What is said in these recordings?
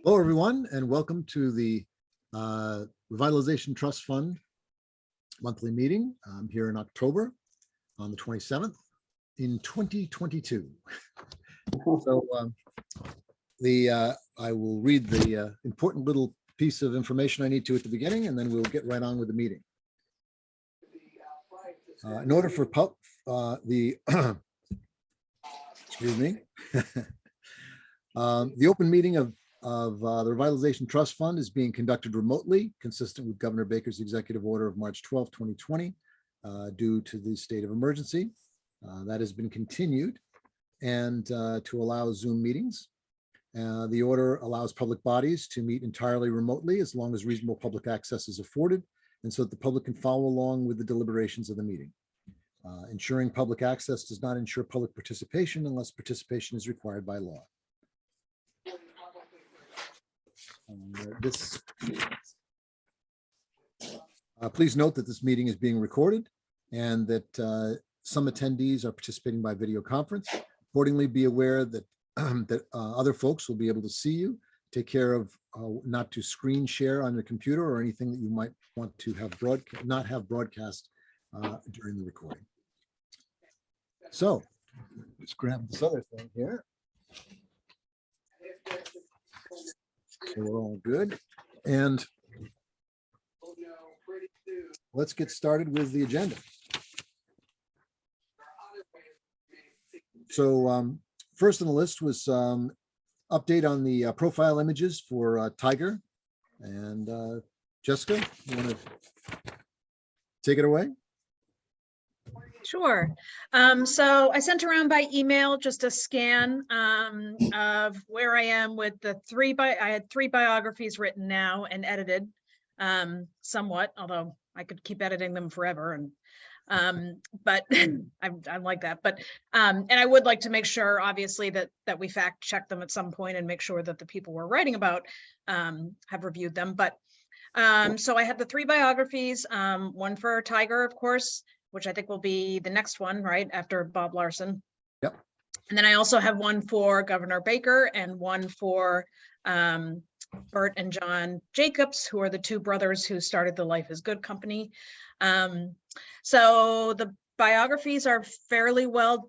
Hello, everyone, and welcome to the Revitalization Trust Fund monthly meeting here in October on the 27th in 2022. So I will read the important little piece of information I need to at the beginning, and then we'll get right on with the meeting. In order for excuse me, the open meeting of the Revitalization Trust Fund is being conducted remotely, consistent with Governor Baker's executive order of March 12, 2020, due to the state of emergency. That has been continued and to allow Zoom meetings. The order allows public bodies to meet entirely remotely as long as reasonable public access is afforded, and so that the public can follow along with the deliberations of the meeting. Ensuring public access does not ensure public participation unless participation is required by law. Please note that this meeting is being recorded and that some attendees are participating by video conference. Accordingly, be aware that other folks will be able to see you. Take care of not to screen share on your computer or anything that you might want to have not have broadcast during the recording. So let's grab this other thing here. So we're all good. And let's get started with the agenda. So first on the list was update on the profile images for Tiger. And Jessica, you want to take it away? Sure. So I sent around by email just a scan of where I am with the I had three biographies written now and edited somewhat, although I could keep editing them forever. And but I'm like that. But and I would like to make sure, obviously, that we fact check them at some point and make sure that the people we're writing about have reviewed them. But so I had the three biographies, one for Tiger, of course, which I think will be the next one, right after Bob Larson. Yep. And then I also have one for Governor Baker and one for Bert and John Jacobs, who are the two brothers who started the Life is Good company. So the biographies are fairly well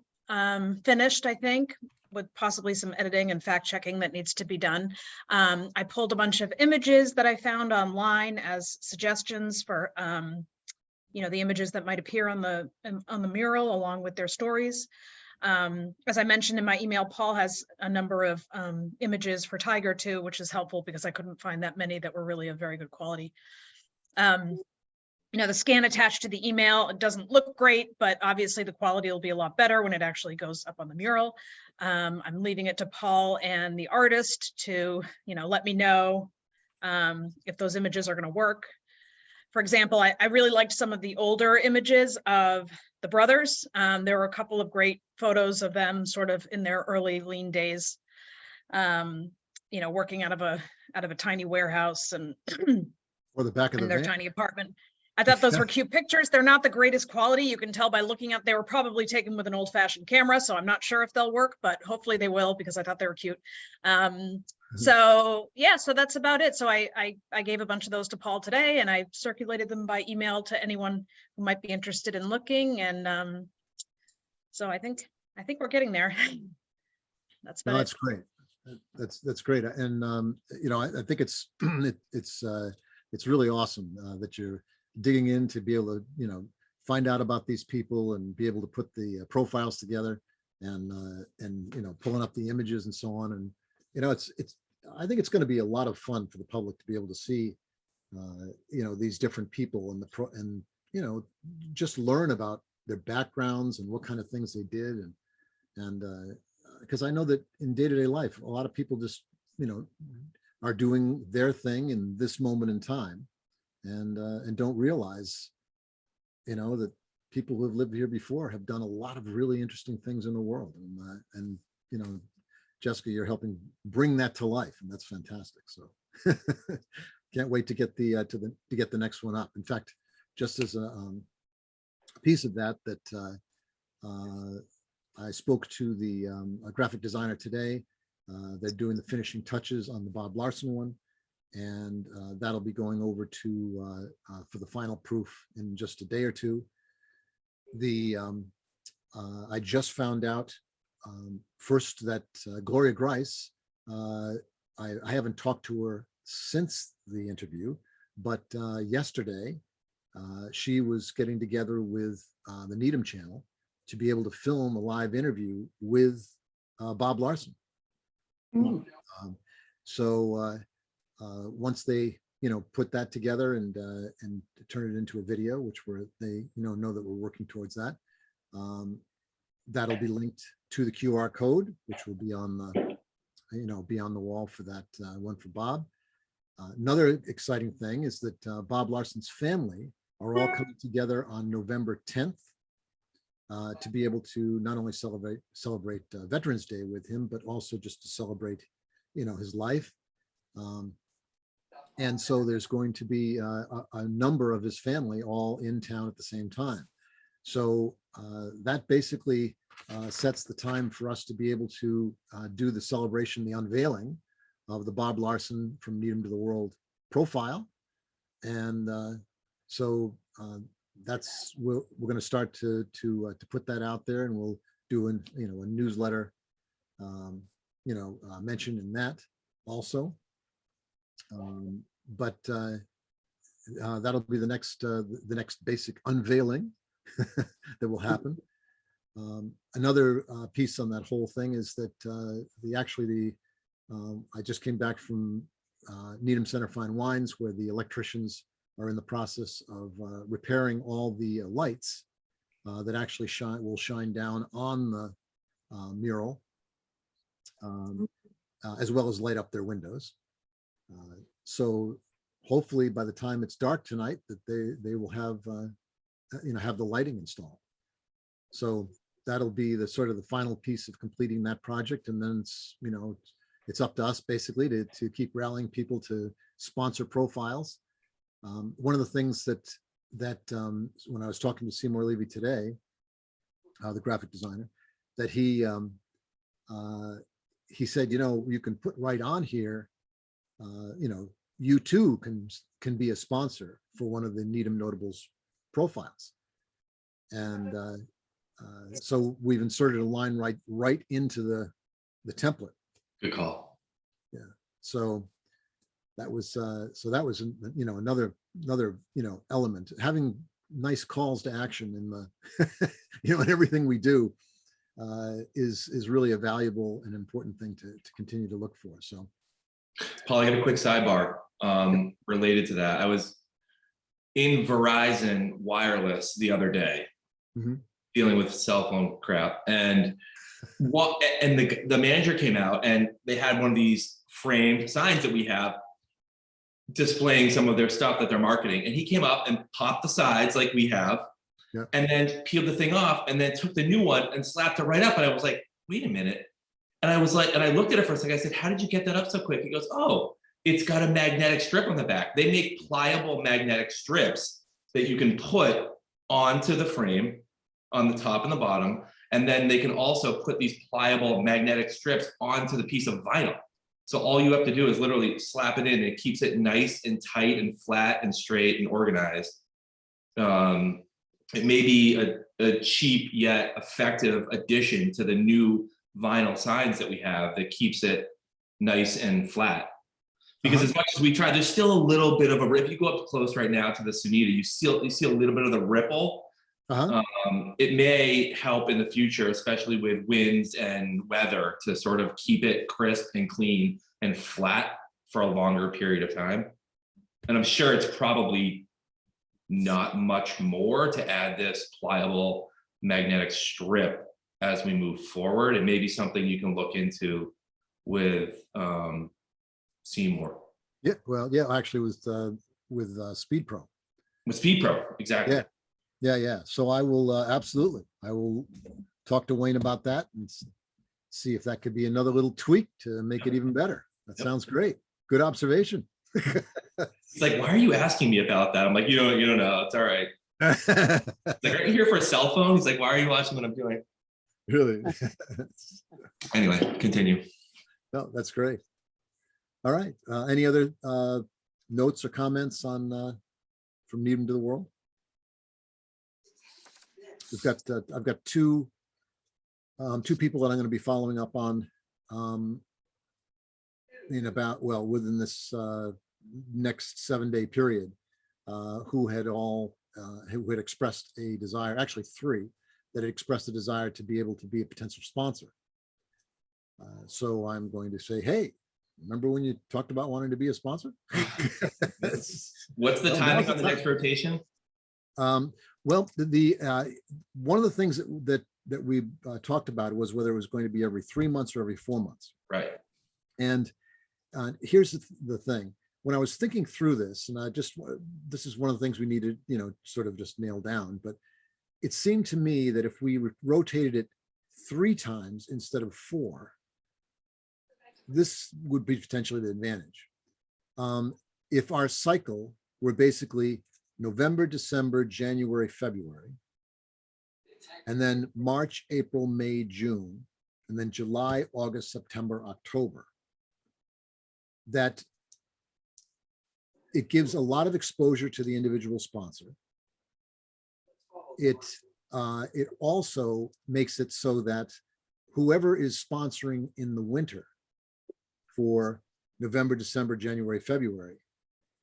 finished, I think, with possibly some editing and fact checking that needs to be done. I pulled a bunch of images that I found online as suggestions for the images that might appear on the mural along with their stories. As I mentioned in my email, Paul has a number of images for Tiger too, which is helpful because I couldn't find that many that were really of very good quality. The scan attached to the email, it doesn't look great, but obviously the quality will be a lot better when it actually goes up on the mural. I'm leaving it to Paul and the artist to, let me know if those images are going to work. For example, I really liked some of the older images of the brothers. There were a couple of great photos of them sort of in their early lean days, working out of a tiny warehouse and or the back of their tiny apartment. I thought those were cute pictures. They're not the greatest quality. You can tell by looking at, they were probably taken with an old-fashioned camera, so I'm not sure if they'll work, but hopefully they will because I thought they were cute. So yeah, so that's about it. So I gave a bunch of those to Paul today, and I circulated them by email to anyone who might be interested in looking. And so I think we're getting there. That's about that's great. That's great. And I think it's it's really awesome that you're digging in to be able to find out about these people and be able to put the profiles together and pulling up the images and so on. And I think it's going to be a lot of fun for the public to be able to see these different people and just learn about their backgrounds and what kind of things they did, and because I know that in day-to-day life a lot of people just are doing their thing in this moment in time and don't realize that people who have lived here before have done a lot of really interesting things in the world, and Jessica, you're helping bring that to life, and that's fantastic. So can't wait to get the next one up. In fact, just as a piece of that I spoke to the graphic designer today, They're doing the finishing touches on the Bob Larson one, and that'll be going over to for the final proof in just a day or two. I just found out first that Gloria Grice, I haven't talked to her since the interview, but yesterday she was getting together with the Needham channel to be able to film a live interview with Bob Larson. So once they put that together and turn it into a video, which they know that we're working towards that, that'll be linked to the QR code, which will be on the be on the wall for that one for Bob. Another exciting thing is that Bob Larson's family are all coming together on November 10th to be able to not only celebrate Veterans Day with him, but also just to celebrate, his life. And so there's going to be a number of his family all in town at the same time. So that basically sets the time for us to be able to do the celebration, the unveiling of the Bob Larson From Needham to the World profile. And so that's we're going to start to put that out there, and we'll do a newsletter mention in that also. But that'll be the next basic unveiling that will happen. Another piece on that whole thing is that I just came back from Needham Center Fine Wines, where the electricians are in the process of repairing all the lights that actually will shine down on the mural, as well as light up their windows. So hopefully by the time it's dark tonight, that they will have the lighting installed. So that'll be the sort of the final piece of completing that project, and then it's up to us basically to keep rallying people to sponsor profiles. One of the things that when I was talking to Seymour Levy today, the graphic designer, that he said, you can put right on here, you too can be a sponsor for one of the Needham Notables profiles. And so we've inserted a line right into the template. Good call. Yeah. So that was another element. Having nice calls to action in the in everything we do is really a valuable and important thing to continue to look for. So Paul, I got a quick sidebar related to that. I was in Verizon Wireless the other day, dealing with cell phone crap, and the manager came out, and they had one of these framed signs that we have displaying some of their stuff that they're marketing, and he came up and popped the sides like we have, and then peeled the thing off, and then took the new one and slapped it right up. And I was like, wait a minute. And I was like, and I looked at it for a second. I said, how did you get that up so quick? He goes, oh, it's got a magnetic strip on the back. They make pliable magnetic strips that you can put onto the frame on the top and the bottom. And then they can also put these pliable magnetic strips onto the piece of vinyl. So all you have to do is literally slap it in. It keeps it nice and tight and flat and straight and organized. It may be a cheap yet effective addition to the new vinyl signs that we have that keeps it nice and flat. Because as much as we try, there's still a little bit of if you go up close right now to the Sunita, you see a little bit of the ripple. It may help in the future, especially with winds and weather, to sort of keep it crisp and clean and flat for a longer period of time. And I'm sure it's probably not much more to add this pliable magnetic strip as we move forward. It may be something you can look into with Seymour. Yeah, well, yeah, actually with Speed Pro. With Speed Pro, exactly. Yeah. So I will absolutely. I will talk to Wayne about that and see if that could be another little tweak to make it even better. That sounds great. Good observation. He's like, why are you asking me about that? I'm like, you don't know. It's all right. It's like, are you here for a cell phone? He's like, why are you watching what I'm doing? Really? Anyway, continue. No, that's great. All right. Any other notes or comments on from Needham to the World? We've got I've got two people that I'm going to be following up on in about, well, within this next 7-day period, who had expressed a desire, actually three, that had expressed a desire to be able to be a potential sponsor. So I'm going to say, hey, remember when you talked about wanting to be a sponsor? What's the Well, timing now's on the the time. next rotation? Well, one of the things that we talked about was whether it was going to be every 3 months or every 4 months. Right. And here's the thing. When I was thinking through this, and this is one of the things we need to, sort of just nail down, but it seemed to me that if we rotated it 3 times instead of 4, this would be potentially the advantage. If our cycle were basically November, December, January, February, and then March, April, May, June, and then July, August, September, October, that it gives a lot of exposure to the individual sponsor. It also makes it so that whoever is sponsoring in the winter for November, December, January, February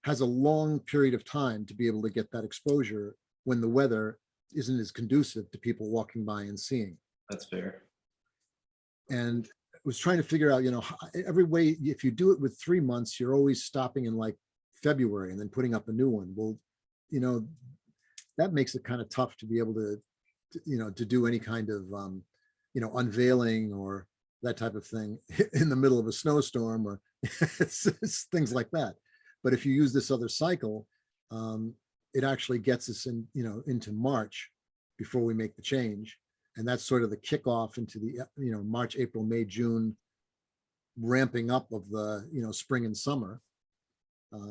has a long period of time to be able to get that exposure when the weather isn't as conducive to people walking by and seeing. That's fair. And I was trying to figure out, every way, if you do it with 3 months, you're always stopping in like February and then putting up a new one. Well, that makes it kind of tough to be able to do any kind of, unveiling or that type of thing in the middle of a snowstorm or it's things like that. But if you use this other cycle, it actually gets us in, into March before we make the change. And that's sort of the kickoff into the, March, April, May, June, ramping up of the, spring and summer.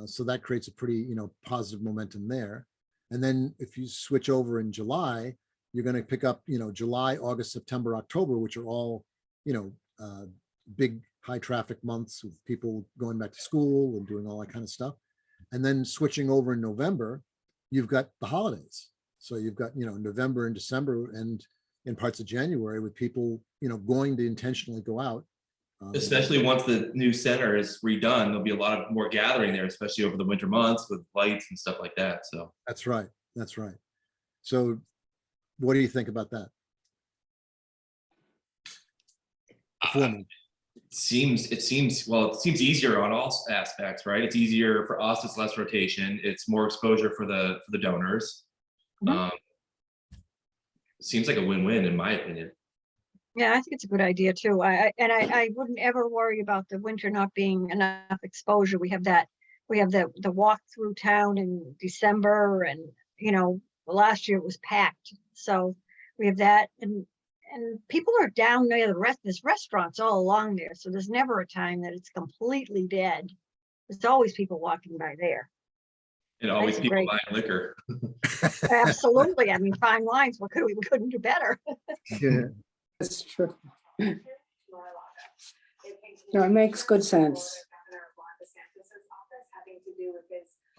So that creates a pretty, positive momentum there. And then if you switch over in July, you're going to pick up, July, August, September, October, which are all, big high traffic months with people going back to school and doing all that kind of stuff. And then switching over in November, you've got the holidays. So you've got, November and December and in parts of January with people, going to intentionally go out. Especially once the new center is redone, there'll be a lot of more gathering there, especially over the winter months with lights and stuff like that. So that's right. That's right. So what do you think about that? it seems easier on all aspects, right? It's easier for us, it's less rotation, it's more exposure for the donors. Mhm. Seems like a win-win in my opinion. Yeah, I think it's a good idea too. I wouldn't ever worry about the winter not being enough exposure. We have the walk through town in December, and last year it was packed. So we have that, and people are down near there's restaurants all along there. So there's never a time that it's completely dead. There's always people walking by there. And always That's people great. buying liquor. Absolutely. I mean, fine wines. We couldn't do better. Yeah. That's true. No, it makes good sense.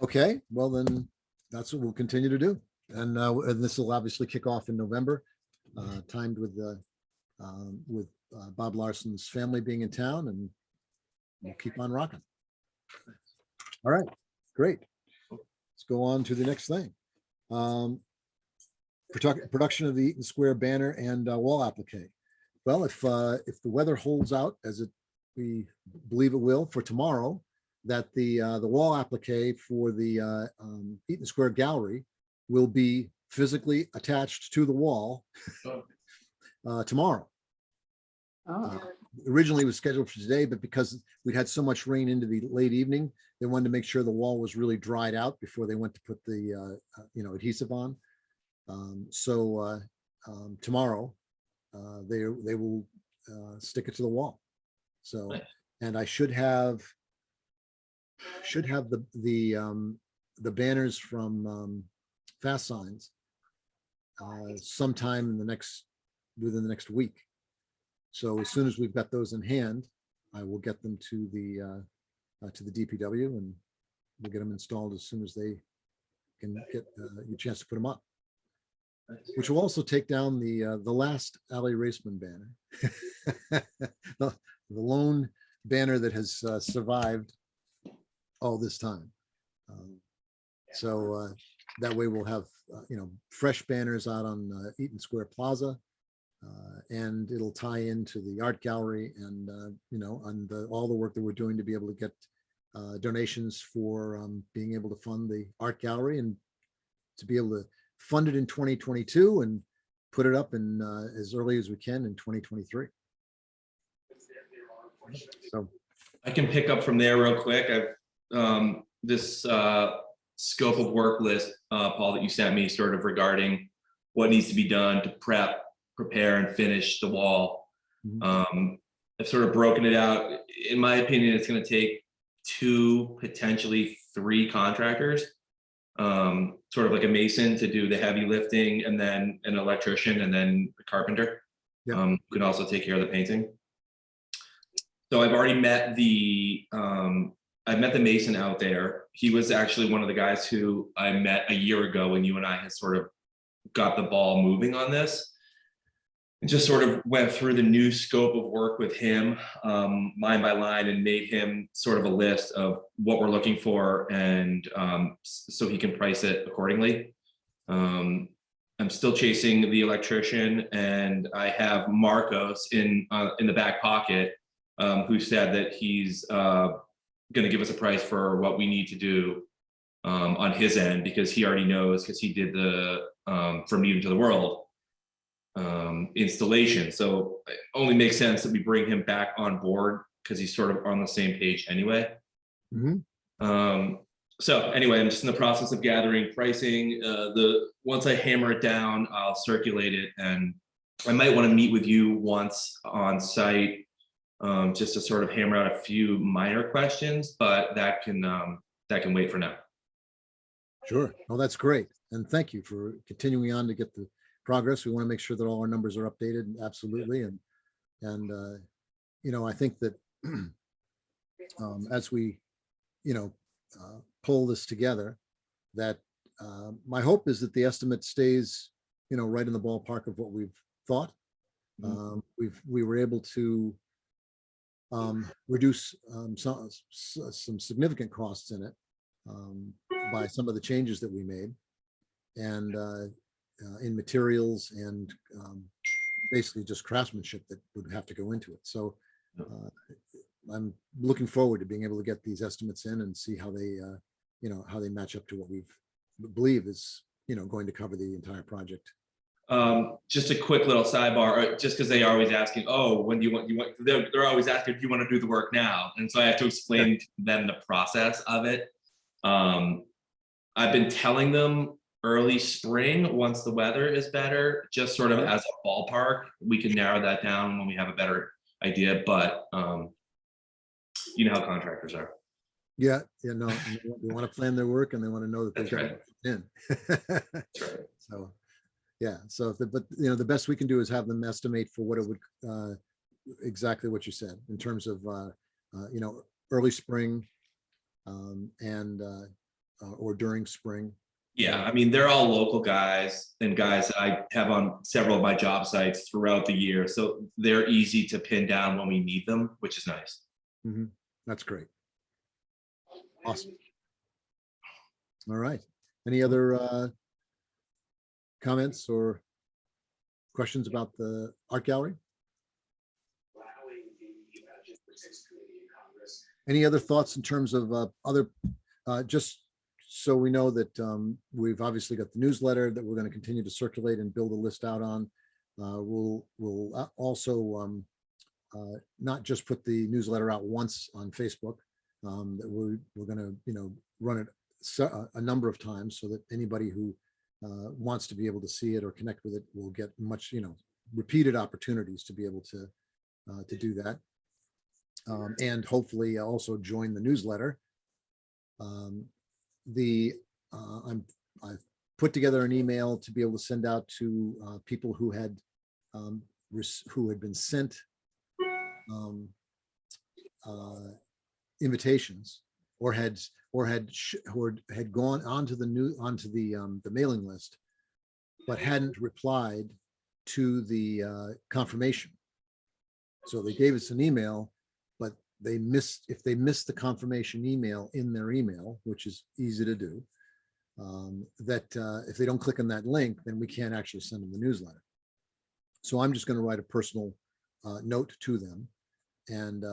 Okay, well then that's what we'll continue to do. And this will obviously kick off in November, timed with Bob Larson's family being in town, and we'll keep on rocking. All right, great. Let's go on to the next thing. Production of the Eaton Square banner and wall applique. Well, if the weather holds out as we believe it will for tomorrow, that the wall applique for the Eaton Square gallery will be physically attached to the wall tomorrow. Oh, Originally it was scheduled for today, but because we'd had so much rain into the late evening, they wanted to make sure the wall was really dried out before they went to put the adhesive on. So tomorrow they will stick it to the wall. So, Nice. and I should have the banners from Fast Signs sometime within the next week. So as soon as we've got those in hand, I will get them to the DPW, and we'll get them installed as soon as they can get a chance to put them up. Which will also take down the last Alley Raceman banner, the lone banner that has survived all this time. So that way we'll have fresh banners out on Eaton Square Plaza, and it'll tie into the art gallery and on all the work that we're doing to be able to get donations for being able to fund the art gallery and to be able to fund it in 2022 and put it up in as early as we can in 2023. So I can pick up from there real quick. I've this scope of work list, Paul, that you sent me, sort of regarding what needs to be done to prepare and finish the wall. I've sort of broken it out. In my opinion, it's going to take 2, potentially 3 contractors, sort of like a mason to do the heavy lifting, and then an electrician, and then the carpenter. Yep. Who can also take care of the painting. So I've already met the mason out there. He was actually one of the guys who I met a year ago when you and I had sort of got the ball moving on this. And just sort of went through the new scope of work with him, line by line, and made him sort of a list of what we're looking for, and so he can price it accordingly. I'm still chasing the electrician, and I have Marcos in the back pocket, who said that he's going to give us a price for what we need to do on his end, because he already knows, because he did the From Eden to the World installation. So it only makes sense that we bring him back on board, because he's sort of on the same page anyway. So anyway, I'm just in the process of gathering pricing. Once I hammer it down, I'll circulate it, and I might want to meet with you once on site, just to sort of hammer out a few minor questions, but that can wait for now. sure. Oh, that's great. And thank you for continuing on to get the progress. We want to make sure that all our numbers are updated. Absolutely. And I think that as we, pull this together, that my hope is that the estimate stays, right in the ballpark of what we've thought. We were able to reduce some significant costs in it by some of the changes that we made, and in materials and basically just craftsmanship that would have to go into it. So I'm looking forward to being able to get these estimates in and see how they how they match up to what we believe is going to cover the entire project. Just a quick little sidebar, just because they are always asking, oh, when do you want, they're always asking if you want to do the work now. And so I have to explain to them the process of it. I've been telling them early spring, once the weather is better, just sort of as a ballpark. We can narrow that down when we have a better idea, but you know how contractors are. Yeah, no, they want to plan their work, and they want to know that they've got it in. That's right. So yeah, so but the best we can do is have them estimate for what it would exactly what you said in terms of early spring and or during spring. Yeah, I mean, they're all local guys and guys that I have on several of my job sites throughout the year, so they're easy to pin down when we need them, which is nice. That's great. Awesome. All right. Any other comments or questions about the art gallery? Any other thoughts in terms of other, just so we know that we've obviously got the newsletter that we're going to continue to circulate and build a list out on. We'll also not just put the newsletter out once on Facebook, that we're going to run it a number of times, so that anybody who wants to be able to see it or connect with it will get much repeated opportunities to be able to do that, and hopefully also join the newsletter. I've put together an email to be able to send out to people who had been sent invitations or had gone onto the mailing list, but hadn't replied to the confirmation. So they gave us an email, but if they missed the confirmation email in their email, which is easy to do, if they don't click on that link, then we can't actually send them the newsletter. So I'm just going to write a personal note to them and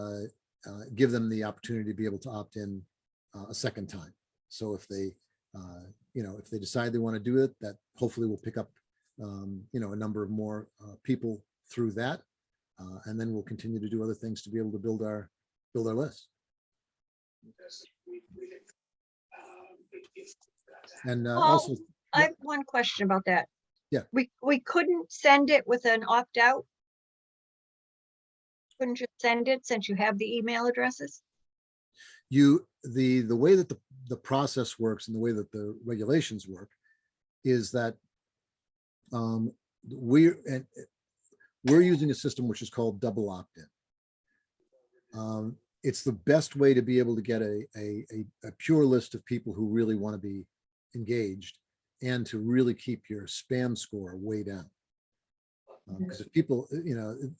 give them the opportunity to be able to opt in a second time. So if they, if they decide they want to do it, that hopefully will pick up, a number of more people through that, and then we'll continue to do other things to be able to build our list. And Well, also, I have one question about that. Yeah. We couldn't send it with an opt-out? Couldn't you send it since you have the email addresses? the way that the process works and the way that the regulations work is that we're using a system which is called double opt-in. It's the best way to be able to get a pure list of people who really want to be engaged and to really keep your spam score way down. Because if people,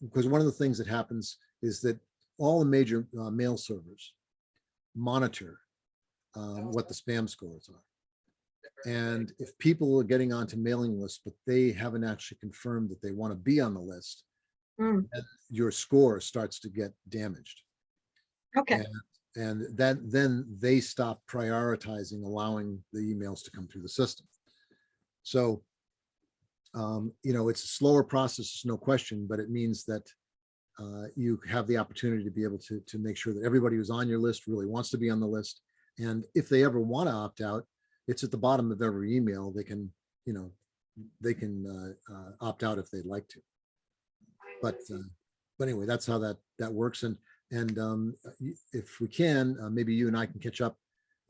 because one of the things that happens is that all the major mail servers monitor what the spam scores are. And if people are getting onto mailing lists, but they haven't actually confirmed that they want to be on the list, your score starts to get damaged. Okay. And then they stop prioritizing allowing the emails to come through the system. So, it's a slower process, no question, but it means that you have the opportunity to be able to make sure that everybody who's on your list really wants to be on the list. And if they ever want to opt out, it's at the bottom of every email. They can, opt out if they'd like to. But anyway, that's how that works. And if we can, maybe you and I can catch up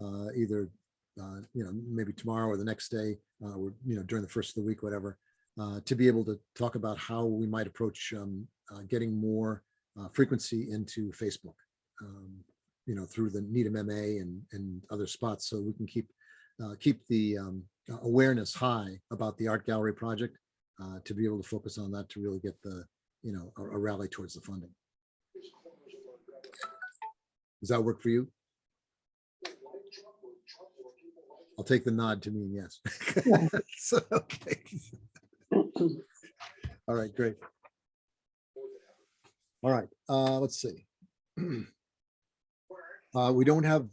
either, maybe tomorrow or the next day, or, during the first of the week, whatever, to be able to talk about how we might approach getting more frequency into Facebook, through the Needham MA and other spots, so we can keep the awareness high about the art gallery project, to be able to focus on that, to really get the, a rally towards the funding. Does that work for you? I'll take the nod to mean yes. So, okay. All right, great. All right, let's see. We don't have,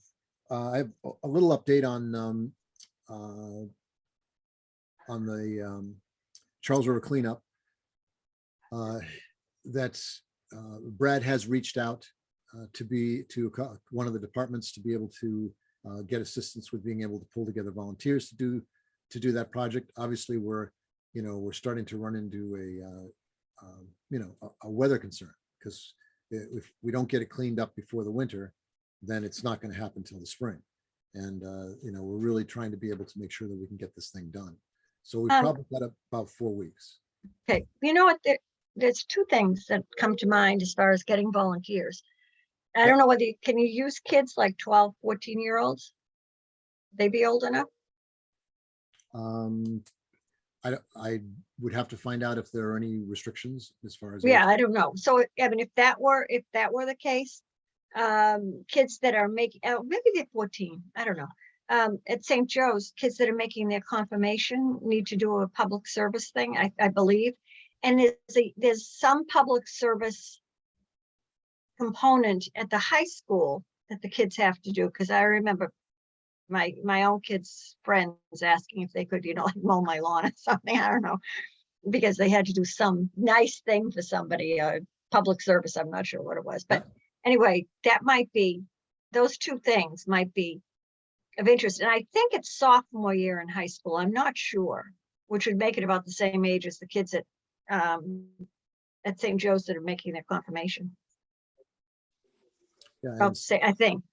I have a little update on the Charles River cleanup. That's Brad has reached out to one of the departments to be able to get assistance with being able to pull together volunteers to do that project. Obviously, we're starting to run into a weather concern, because if we don't get it cleaned up before the winter, then it's not going to happen till the spring. And we're really trying to be able to make sure that we can get this thing done. So we've probably got about 4 weeks. Okay, you know what, there's two things that come to mind as far as getting volunteers. I don't know whether can you use kids like 12, 14-year-olds? They be old enough? I would have to find out if there are any restrictions as far as. Yeah, I don't know. So I mean, if that were the case, kids that are making, maybe they're 14, I don't know. At St. Joe's, kids that are making their confirmation need to do a public service thing, I believe. And there's some public service component at the high school that the kids have to do, because I remember my own kids' friends asking if they could, like mow my lawn or something. I don't know, because they had to do some nice thing for somebody, public service. I'm not sure what it was, but anyway, those two things might be of interest. And I think it's sophomore year in high school. I'm not sure, which would make it about the same age as the kids at St. Joe's that are making their confirmation. Yeah, I think.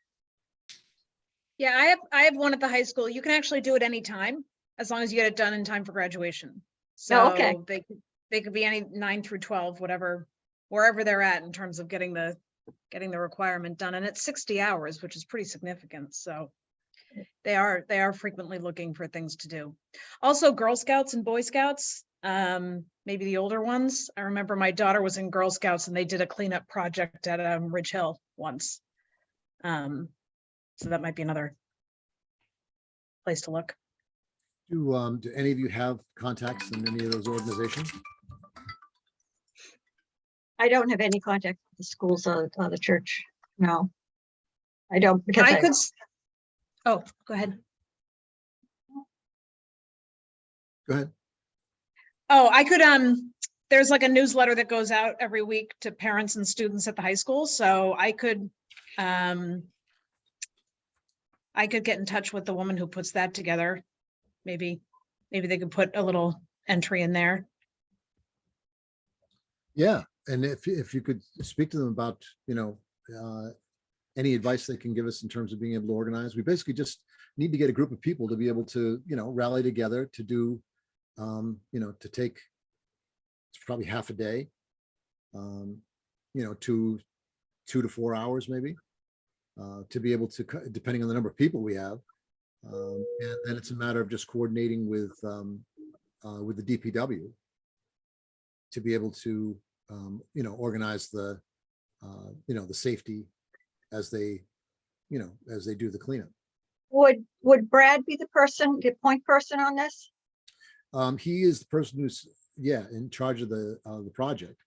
Yeah, I have one at the high school. You can actually do it anytime, as long as you get it done in time for graduation. So okay. they could be any 9 through 12, whatever, wherever they're at in terms of getting the getting the requirement done, and it's 60 hours, which is pretty significant, so they are frequently looking for things to do. Also, Girl Scouts and Boy Scouts, maybe the older ones. I remember my daughter was in Girl Scouts and they did a cleanup project at Ridge Hill once. So that might be another place to look. Do any of you have contacts in any of those organizations? I don't have any contact with the schools or the church. No, I don't, because I could, oh, go ahead. Go ahead. Oh, I could, there's like a newsletter that goes out every week to parents and students at the high school, so I could get in touch with the woman who puts that together. Maybe they could put a little entry in there. Yeah, and if you could speak to them about, any advice they can give us in terms of being able to organize. We basically just need to get a group of people to be able to, rally together to do, to take, it's probably half a day, 2 to 4 hours maybe, to be able to, depending on the number of people we have. And then it's a matter of just coordinating with the DPW to be able to, organize the, the safety as they do the cleanup. Would Brad be the point person on this? He is the person who's, in charge of the project.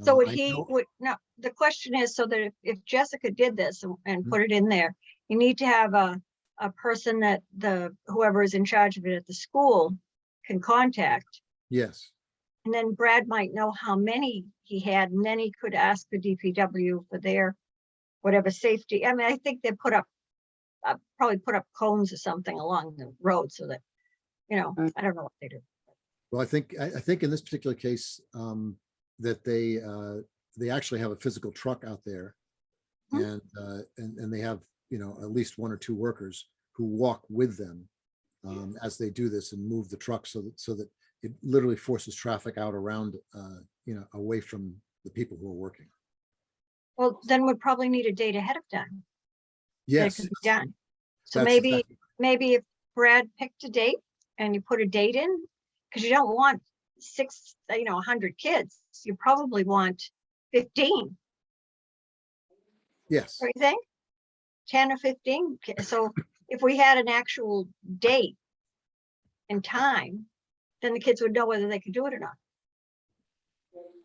So would I he, know- no, the question is, so that if Jessica did this and Mhm. put it in there, you need to have a person that whoever is in charge of it at the school can contact. Yes, And then Brad might know how many he had, and then he could ask the DPW for their whatever safety. I mean, I think they probably put up cones or something along the road so that, I don't know what they do. well, I think in this particular case, that they actually have a physical truck out there, Mhm. and they have, at least 1 or 2 workers who walk with them as they do this and move the truck so that it literally forces traffic out around, away from the people who are working. Well, then we'd probably need a date ahead of time that it Yes, could be done. So that's maybe, exactly- maybe if Brad picked a date and you put a date in, because you don't want 100 kids, you probably want 15, yes, what do you think? 10 or 15. So if we had an actual date and time, then the kids would know whether they could do it or not.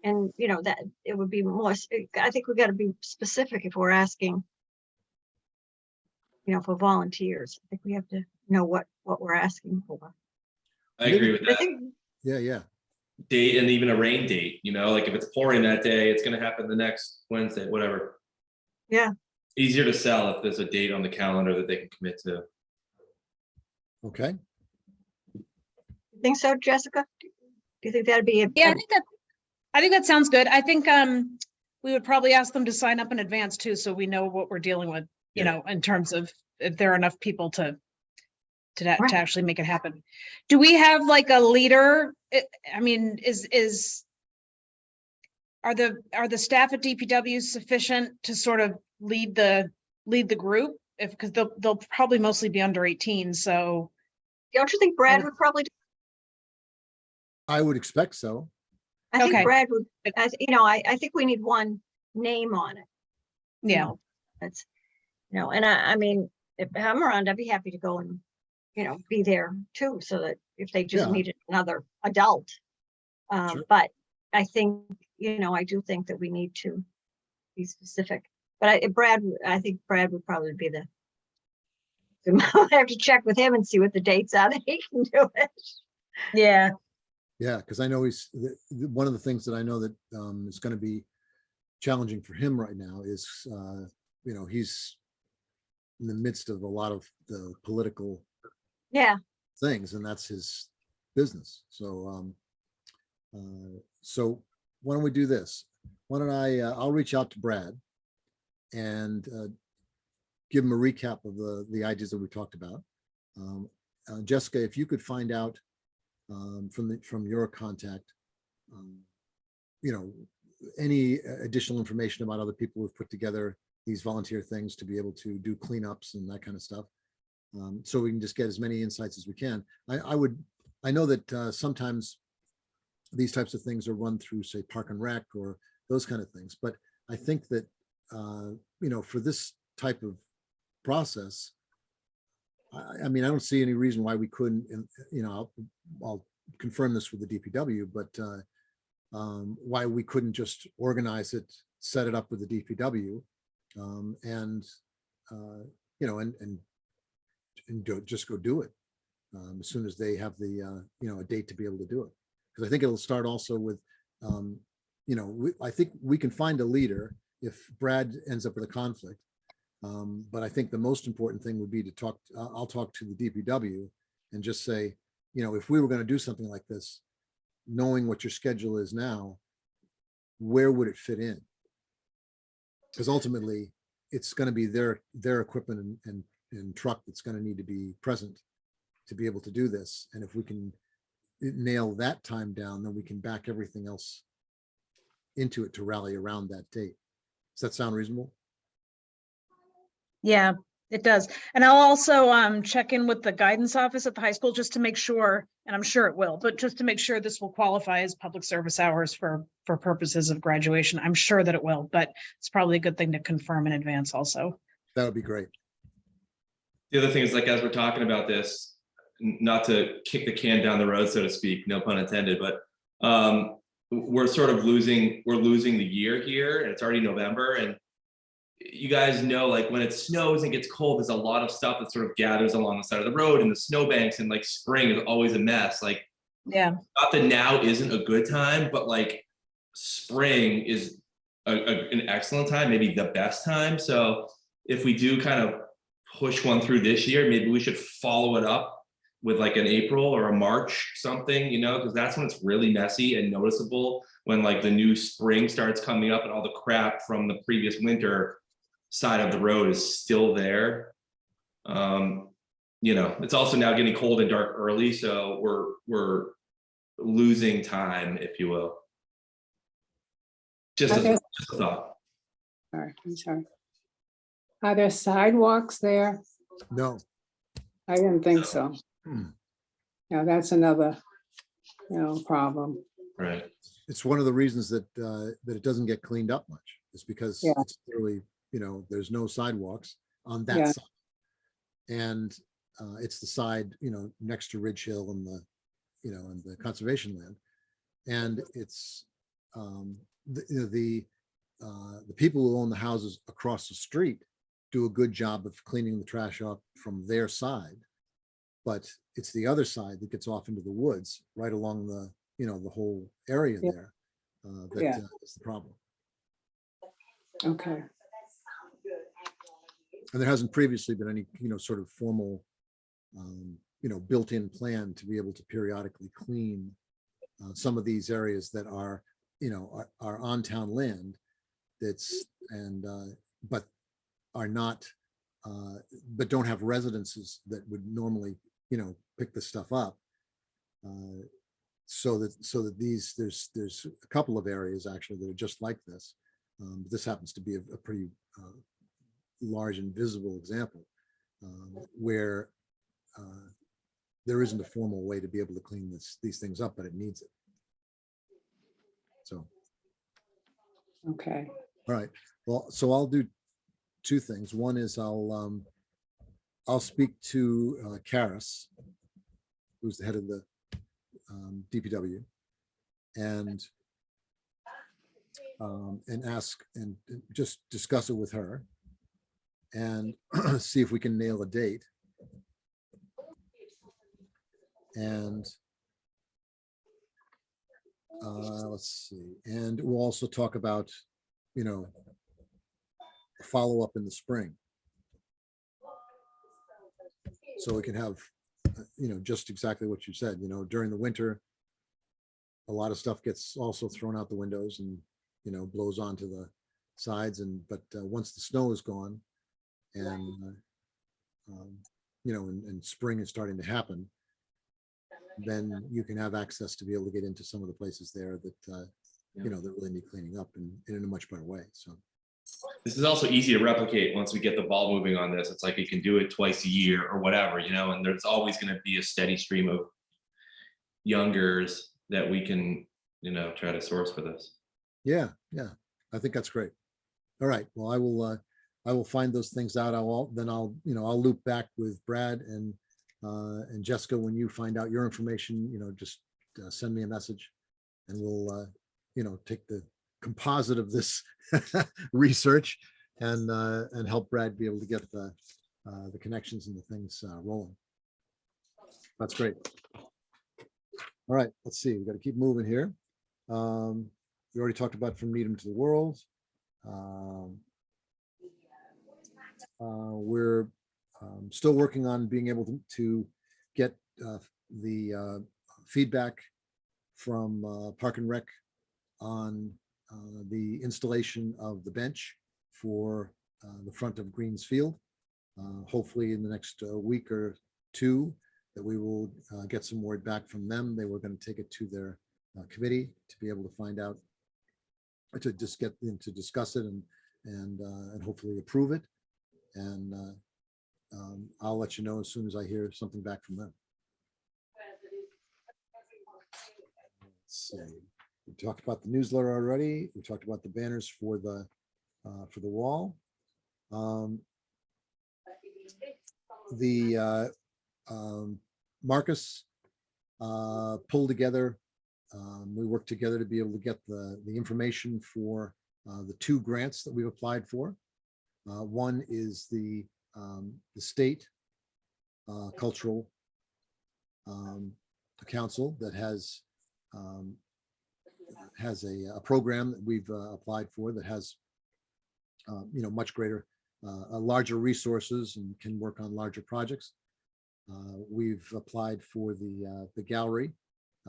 And that it would be more, I think we got to be specific if we're asking, for volunteers. I think we have to know what we're asking for. I agree with I that. think, yeah. Date and even a rain date, like if it's pouring that day, it's gonna happen the next Wednesday, whatever. yeah, Easier to sell if there's a date on the calendar that they can commit to. Okay. you think so, Jessica? Do you think that'd be Yeah, I think that sounds good. I think we would probably ask them to sign up in advance too, so we know what we're dealing with, Yeah. in terms of if there are enough people to Right. actually make it happen. Do we have like a leader? I mean, are the staff at DPW sufficient to sort of lead the group? Because they'll probably mostly be under 18, so don't you think Brad would probably do? I would expect so. I think Okay. Brad would, I think we need one name on it. yeah. That's, and I mean, if I'm around, I'd be happy to go and, be there too, so that if they just Yeah. needed another adult. Sure. But I think, I do think that we need to be specific. But I think Brad would probably be I have to check with him and see what the dates are that he can do it. Yeah. Yeah, because I know one of the things that I know that is going to be challenging for him right now is, he's in the midst of a lot of the political Yeah, things, and that's his business. So, so why don't we do this? Why don't I'll reach out to Brad and give him a recap of the ideas that we talked about. Jessica, if you could find out from your contact, any additional information about other people who've put together these volunteer things to be able to do cleanups and that kind of stuff. So we can just get as many insights as we can. I know that sometimes these types of things are run through, say, Park and Rec or those kind of things. But I think that, for this type of process, I mean, I don't see any reason why we couldn't, I'll confirm this with the DPW, but why we couldn't just organize it, set it up with the DPW, and just go do it as soon as they have the a date to be able to do it. Because I think it'll start also with, I think we can find a leader if Brad ends up with a conflict. But I think the most important thing would be to talk. I'll talk to the DPW and just say, if we were going to do something like this, knowing what your schedule is now, where would it fit in? Because ultimately, it's going to be their equipment and truck that's going to need to be present to be able to do this. And if we can nail that time down, then we can back everything else into it to rally around that date. Does that sound reasonable? Yeah, it does. And I'll also check in with the guidance office at the high school just to make sure, and I'm sure it will, but just to make sure this will qualify as public service hours for purposes of graduation. I'm sure that it will, but it's probably a good thing to confirm in advance also. That would be great. The other thing is, like, as we're talking about this, not to kick the can down the road, so to speak, no pun intended, but we're losing the year here, and it's already November. And you guys know, like, when it snows and gets cold, there's a lot of stuff that sort of gathers along the side of the road and the snowbanks, and like spring is always a mess. Like, Yeah. not that now isn't a good time, but like spring is an excellent time, maybe the best time. So if we do kind of push one through this year, maybe we should follow it up with like an April or a March something, because that's when it's really messy and noticeable, when like the new spring starts coming up and all the crap from the previous winter side of the road is still there. It's also now getting cold and dark early, so we're losing time, if you will. Just a thought. Sorry, I'm sorry. Are there sidewalks there? No. I didn't think so. Hmm. Yeah, that's another, problem. Right. It's one of the reasons that it doesn't get cleaned up much. It's because Yeah. it's clearly, there's no sidewalks on that Yeah. side. And it's the side, next to Ridge Hill and the conservation land. And it's the people who own the houses across the street do a good job of cleaning the trash up from their side. But it's the other side that gets off into the woods right along the whole area Yeah. there. Yeah. Is the problem. Okay. And there hasn't previously been any, sort of formal, built-in plan to be able to periodically clean some of these areas that are, are on town land but are not, but don't have residences that would normally, pick this stuff up. So that these, there's a couple of areas actually that are just like this. This happens to be a pretty large and visible example where there isn't a formal way to be able to clean these things up, but it needs it. So, Okay. all right. Well, so I'll do two things. One is I'll speak to Karis, who's the head of the DPW, and ask and just discuss it with her and see if we can nail a date. And let's see. And we'll also talk about, follow up in the spring. So we can have, just exactly what you said, during the winter, a lot of stuff gets also thrown out the windows and, blows onto the sides. But once the snow is gone and, and spring is starting to happen, then you can have access to be able to get into some of the places there that you know, that really need cleaning up and in a much better way. So, This is also easy to replicate once we get the ball moving on this. It's like you can do it twice a year or whatever, you know, and there's always going to be a steady stream of youngers that we can, you know, try to source for this. yeah, I think that's great. All right, well, I will find those things out. I'll loop back with Brad and Jessica when you find out your information, you know, just send me a message and we'll, you know, take the composite of this research and help Brad be able to get the connections and the things rolling. That's great. All right, let's see. We've got to keep moving here. We already talked about from Needham to the world. We're still working on being able to get the feedback from Park and Rec on the installation of the bench for the front of Greens Field. Hopefully in the next week or two that we will get some word back from them. They were going to take it to their committee to be able to find out, to just get them to discuss it and hopefully approve it. And I'll let you know as soon as I hear something back from them. Let's see. We talked about the newsletter already. We talked about the banners for the wall. Marcus pulled together. We worked together to be able to get the information for the two grants that we've applied for. One is the state cultural council that has a program that we've applied for that has you know, much greater larger resources and can work on larger projects. We've applied for the gallery,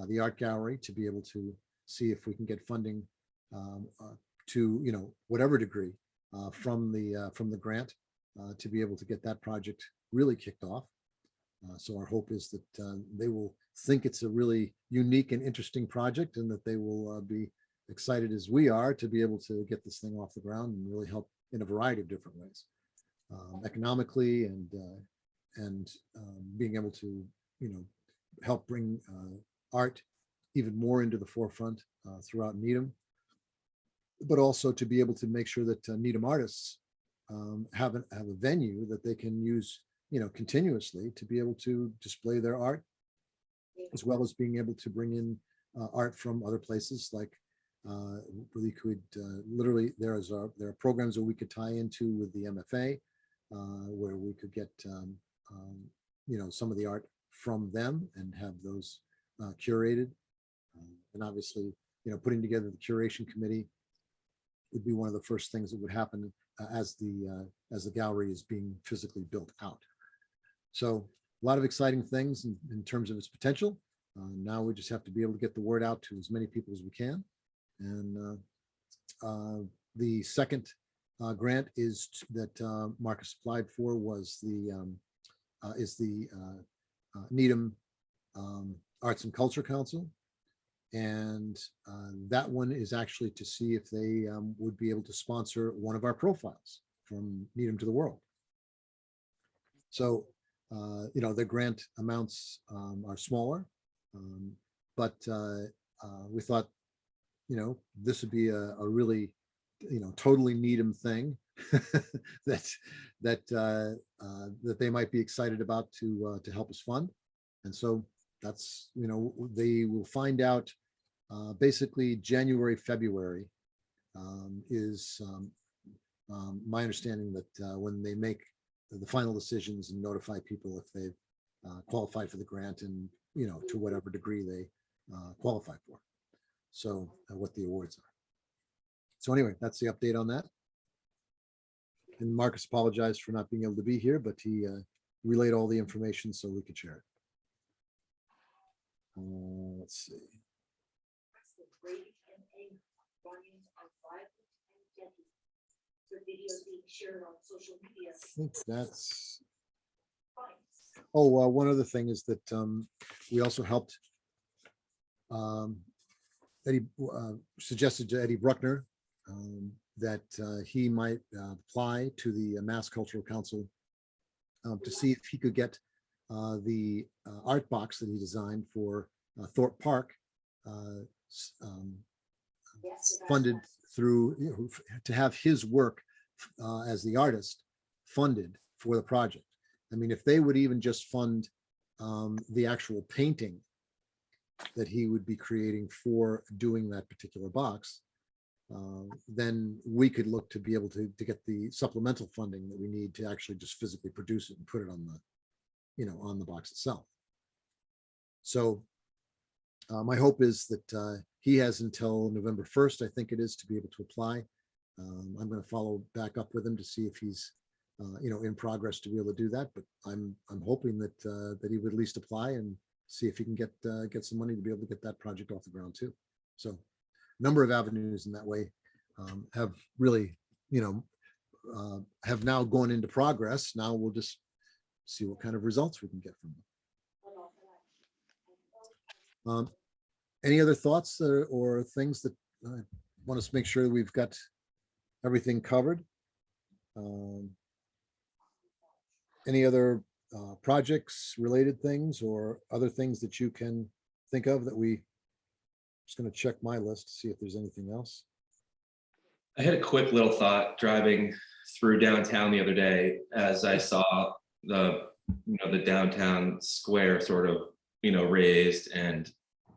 the art gallery, to be able to see if we can get funding to, you know, whatever degree from the grant to be able to get that project really kicked off. So our hope is that they will think it's a really unique and interesting project and that they will be excited as we are to be able to get this thing off the ground and really help in a variety of different ways, economically and being able to, you know, help bring art even more into the forefront throughout Needham, but also to be able to make sure that Needham artists have a venue that they can use, you know, continuously to be able to display their art, as well as being able to bring in art from other places. Like we could literally, there are programs that we could tie into with the MFA, where we could get you know, some of the art from them and have those curated. And obviously, you know, putting together the curation committee would be one of the first things that would happen as the gallery is being physically built out. So a lot of exciting things in terms of its potential. Now we just have to be able to get the word out to as many people as we can. And the second grant is that Marcus applied for was the Needham Arts and Culture Council. And that one is actually to see if they would be able to sponsor one of our profiles from Needham to the World. So, you know, the grant amounts are smaller, but we thought, you know, this would be a really, you know, totally Needham thing that they might be excited about to help us fund. And so that's, you know, they will find out basically January, February is my understanding that when they make the final decisions and notify people if they've qualified for the grant and, you know, to whatever degree they qualify for. So what the awards are. So anyway, that's the update on that. And Marcus apologized for not being able to be here, but he relayed all the information so we could share it. Let's see. I think that's. Oh, one other thing is that we also helped Eddie suggested to Eddie Bruckner that he might apply to the Mass Cultural Council to see if he could get the art box that he designed for Thorpe Park funded through, to have his work as the artist funded for the project. I mean, if they would even just fund the actual painting that he would be creating for doing that particular box, then we could look to be able to get the supplemental funding that we need to actually just physically produce it and put it on the, on the box itself. So my hope is that he has until November 1st, I think it is, to be able to apply. I'm going to follow back up with him to see if he's, in progress to be able to do that. But I'm hoping that that he would at least apply and see if he can get some money to be able to get that project off the ground too. So, number of avenues in that way have really, have now gone into progress. Now we'll just see what kind of results we can get from them. Any other thoughts or things that want us to make sure that we've got everything covered? Any other projects, related things, or other things that you can think of that we, just going to check my list to see if there's anything else. I had a quick little thought driving through downtown the other day as I saw the downtown square sort of raised and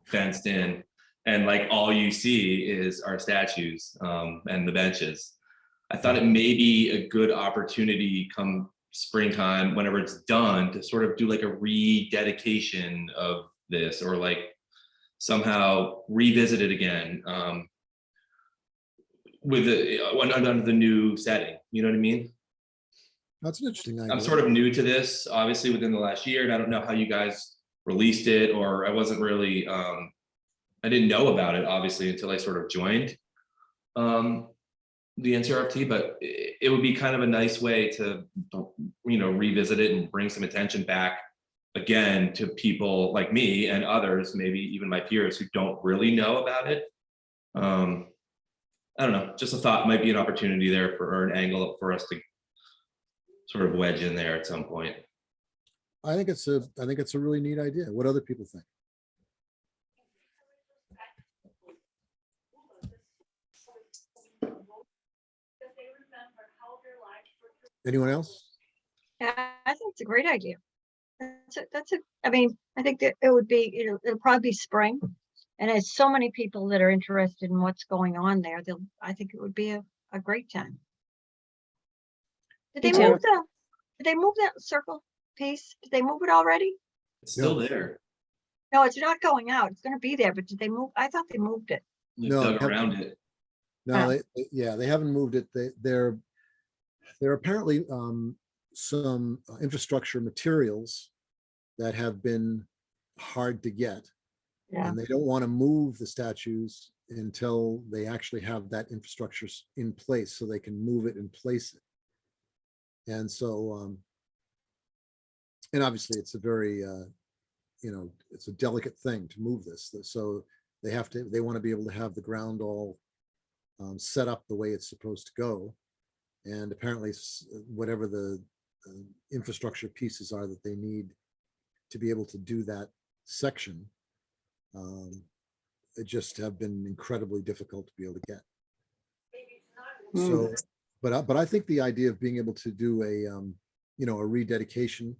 fenced in, and like all you see is our statues and the benches. I thought it may be a good opportunity come springtime, whenever it's done, to sort of do like a rededication of this, or like somehow revisit it again with under the new setting. You know what I mean? That's an interesting idea. I'm sort of new to this, obviously, within the last year, and I don't know how you guys released it, or I wasn't really, I didn't know about it, obviously, until I sort of joined the NCRFT, but it would be kind of a nice way to, revisit it and bring some attention back again to people like me and others, maybe even my peers who don't really know about it. I don't know, just a thought, might be an opportunity there or an angle for us to sort of wedge in there at some point. I think it's a really neat idea. What other people think? Anyone else? Yeah, I think it's a great idea. I mean, I think that it would be, it'll probably be spring. And there's so many people that are interested in what's going on there. I think it would be a great time. Did Me they too. move that circle piece? Did they move it already? It's still there. No, it's not going out. It's gonna be there, but did they move? I thought they moved it. We No, dug around it. No, they haven't moved it. There are apparently some infrastructure materials that have been hard to get. Yeah. And they don't want to move the statues until they actually have that infrastructure in place so they can move it and place it. And so, and obviously it's a very, it's a delicate thing to move this. So they want to be able to have the ground all set up the way it's supposed to go. And apparently whatever the infrastructure pieces are that they need to be able to do that section, it just have been incredibly difficult to be able to get. So, but I think the idea of being able to do a rededication,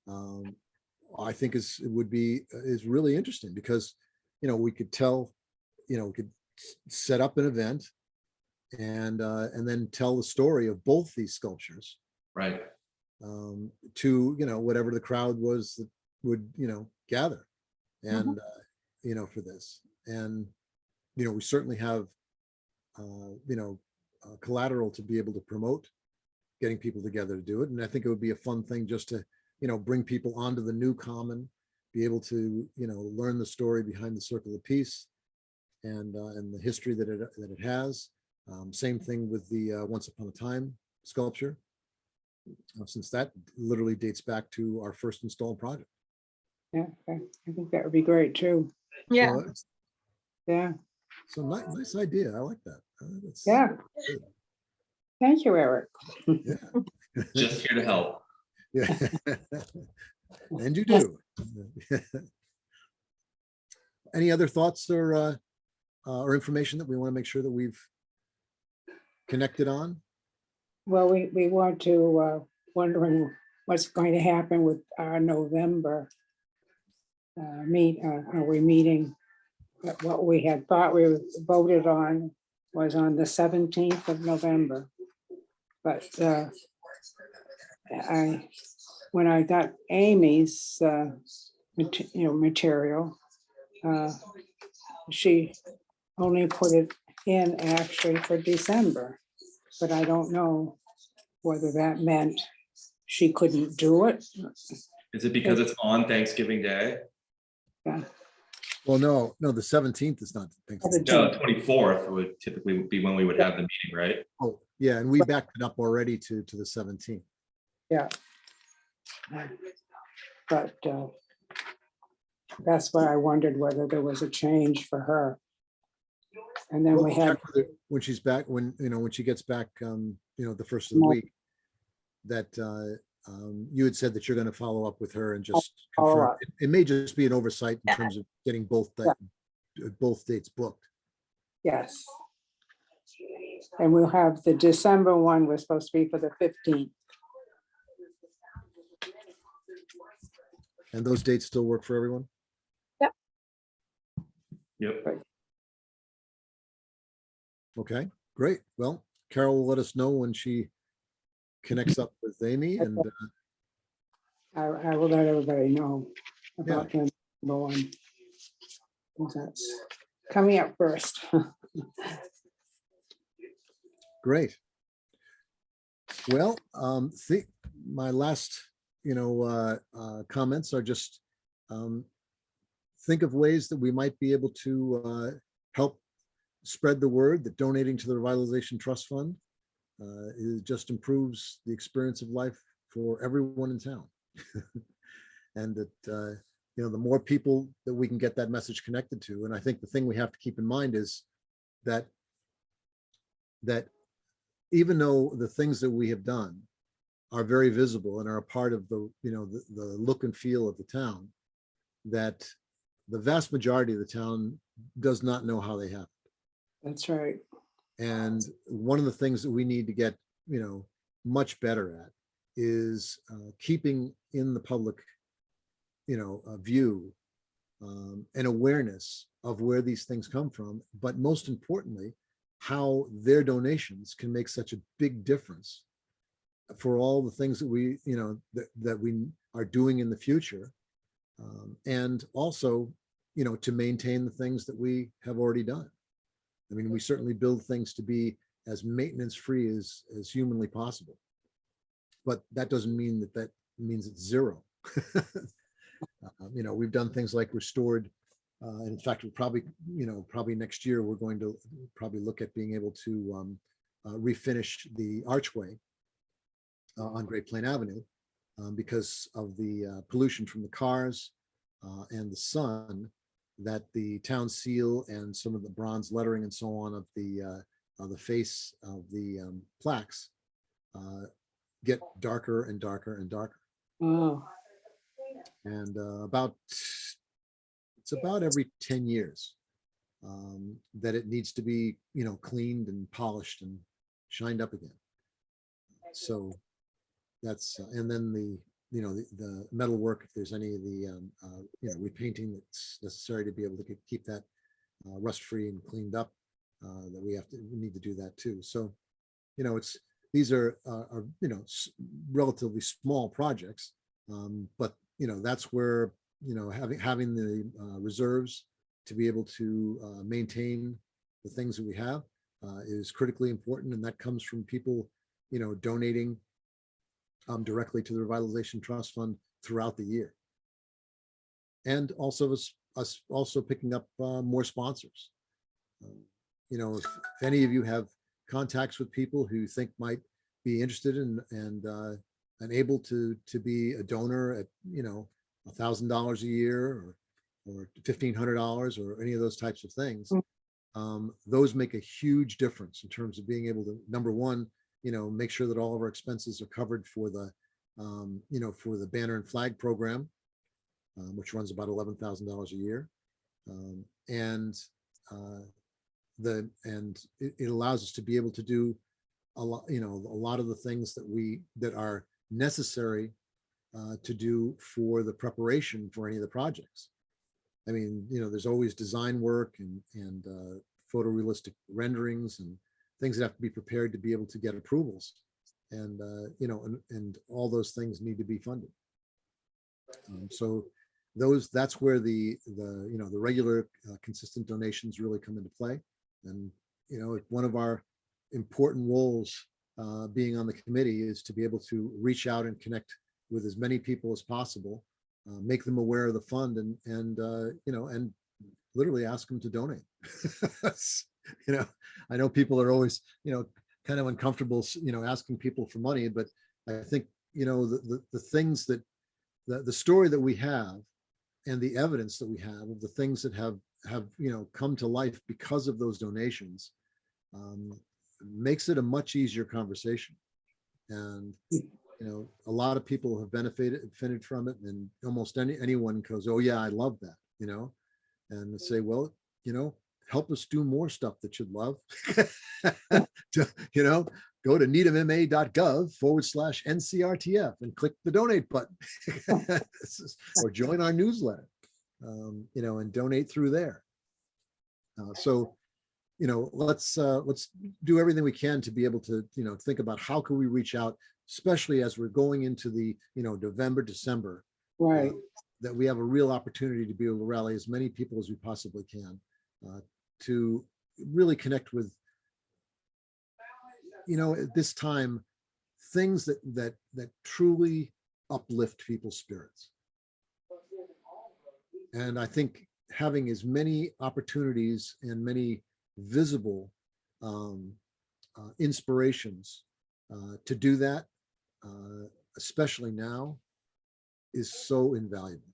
I think is really interesting, because we could we could set up an event and then tell the story of both these sculptures, Right. to whatever the crowd was that would gather, and for this. And we certainly have collateral to be able to promote getting people together to do it. And I think it would be a fun thing just to bring people onto the new common, be able to learn the story behind the Circle of Peace and the history that it has. Same thing with the Once Upon a Time sculpture, since that literally dates back to our first installed project. Yeah, I think that would be great too. Yeah. So, Yeah. So nice idea. I like that. That's Yeah. good. Thank you, Eric. Yeah. Just here to help. Yeah. And you do. Any other thoughts or information that we want to make sure that we've connected on? Well, we want to, wondering what's going to happen with our November are we meeting? What we had thought we voted on was on the 17th of November. But when I got Amy's, material, she only put it in actually for December, but I don't know whether that meant she couldn't do it. Is it because it's on Thanksgiving Day? Yeah, Well, no, the 17th is not. Thanksgiving. No, 24th would typically be when we would have the meeting, right? Oh, yeah, and we backed it up already to the 17th. yeah. But that's why I wondered whether there was a change for her. And then We'll we had, check with her when she's back, when she gets back, the first of the No. week. That you had said that you're going to follow up with her and just Follow confirm. up. It may just be an oversight in terms of getting both dates booked. yes. And we'll have the December one was supposed to be for the 15th. And those dates still work for everyone? Yep. Okay, great. Well, Carol will let us know when she connects up with Amy, and I will let everybody know about the number one. That's coming up first. great. Well, my last, comments are just think of ways that we might be able to help spread the word that donating to the Revitalization Trust Fund it just improves the experience of life for everyone in town. And that, the more people that we can get that message connected to. And I think the thing we have to keep in mind is that even though the things that we have done are very visible and are a part of the look and feel of the town, that the vast majority of the town does not know how they happen. That's right. And one of the things that we need to get, much better at is keeping in the public, a view and awareness of where these things come from, but most importantly, how their donations can make such a big difference for all the things that we, that we are doing in the future. And also, to maintain the things that we have already done. I mean, we certainly build things to be as maintenance-free as humanly possible. But that doesn't mean that means it's zero. We've done things like restored, and in fact, we'll probably next year, we're going to probably look at being able to refinish the archway on Great Plain Avenue because of the pollution from the cars and the sun, that the town seal and some of the bronze lettering and so on of the face of the plaques get darker and darker and darker. Oh, And it's about every 10 years that it needs to be, cleaned and polished and shined up again. So that's, and then the metal work, if there's any of the, repainting that's necessary to be able to keep that rust-free and cleaned up, that we need to do that too. So, these are relatively small projects, but, that's where, having the reserves to be able to maintain the things that we have is critically important. And that comes from people, donating directly to the Revitalization Trust Fund throughout the year. And also us also picking up more sponsors. If any of you have contacts with people who you think might be interested in and able to be a donor at $1,000 a year or $1,500 or any of those types of things, those make a huge difference in terms of being able to, number one, make sure that all of our expenses are covered for the, for the banner and flag program, which runs about $11,000 a year. And it allows us to be able to do a lot of the things that are necessary to do for the preparation for any of the projects. I mean, there's always design work and photorealistic renderings and things that have to be prepared to be able to get approvals. And, and all those things need to be funded. So that's where the regular consistent donations really come into play. And, one of our important roles being on the committee is to be able to reach out and connect with as many people as possible, make them aware of the fund and literally ask them to donate. I know people are always, kind of uncomfortable, asking people for money, but I think, the things that the story that we have and the evidence that we have of the things that have come to life because of those donations makes it a much easier conversation. And a lot of people have benefited from it, and almost anyone goes, oh yeah, I love that, and say, well, help us do more stuff that you'd love. Go to needhamma.gov/NCRTF and click the donate button or join our newsletter, and donate through there. So, let's do everything we can to be able to, think about how can we reach out, especially as we're going into the, November, December, Right. that we have a real opportunity to be able to rally as many people as we possibly can to really connect with, at this time, things that truly uplift people's spirits. And I think having as many opportunities and many visible inspirations to do that, especially now, is so invaluable.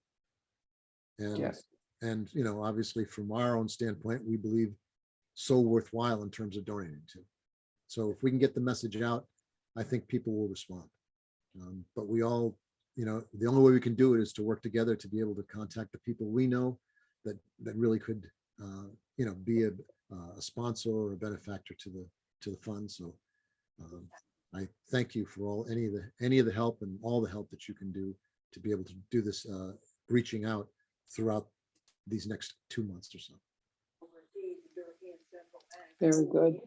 And Yes. and obviously from our own standpoint, we believe so worthwhile in terms of donating to. So if we can get the message out, I think people will respond. But we all, the only way we can do it is to work together to be able to contact the people we know that really could, be a sponsor or a benefactor to the fund. So I thank you for any of the help and all the help that you can do to be able to do this, reaching out throughout these next 2 months or so. Very good.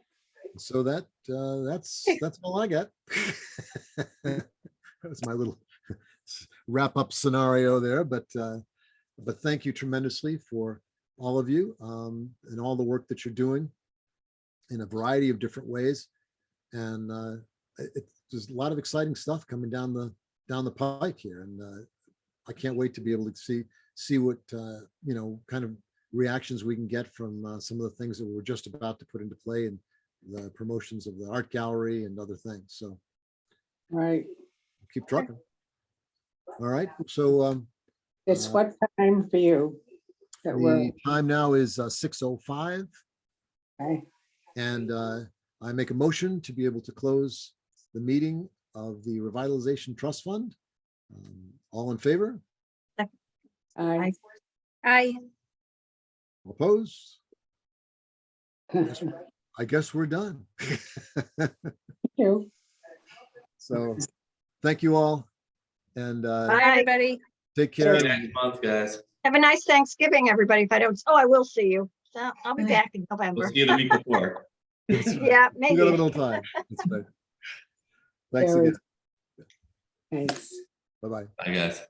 So that's all I got. That's my little wrap up scenario there, but thank you tremendously for all of you and all the work that you're doing in a variety of different ways. And there's a lot of exciting stuff coming down the pike here, and I can't wait to be able to see what kind of reactions we can get from some of the things that we're just about to put into play, and the promotions of the art gallery and other things. So Right. keep trucking. All right. So It's what time for you? That we're, the time now is 6:05, okay. and I make a motion to be able to close the meeting of the Revitalization Trust Fund. All in favor? Aye. Aye. Opposed? I guess we're done. You. So thank you all, and Bye, Bye. everybody. take care. See you next month, guys. Have a nice Thanksgiving, everybody. If I don't, I will see you. So I'll be back in We'll November. see you the week before. Yeah, We got a maybe. little time. That's right. Thanks Very- again. Thanks. Bye-bye. Bye, guys.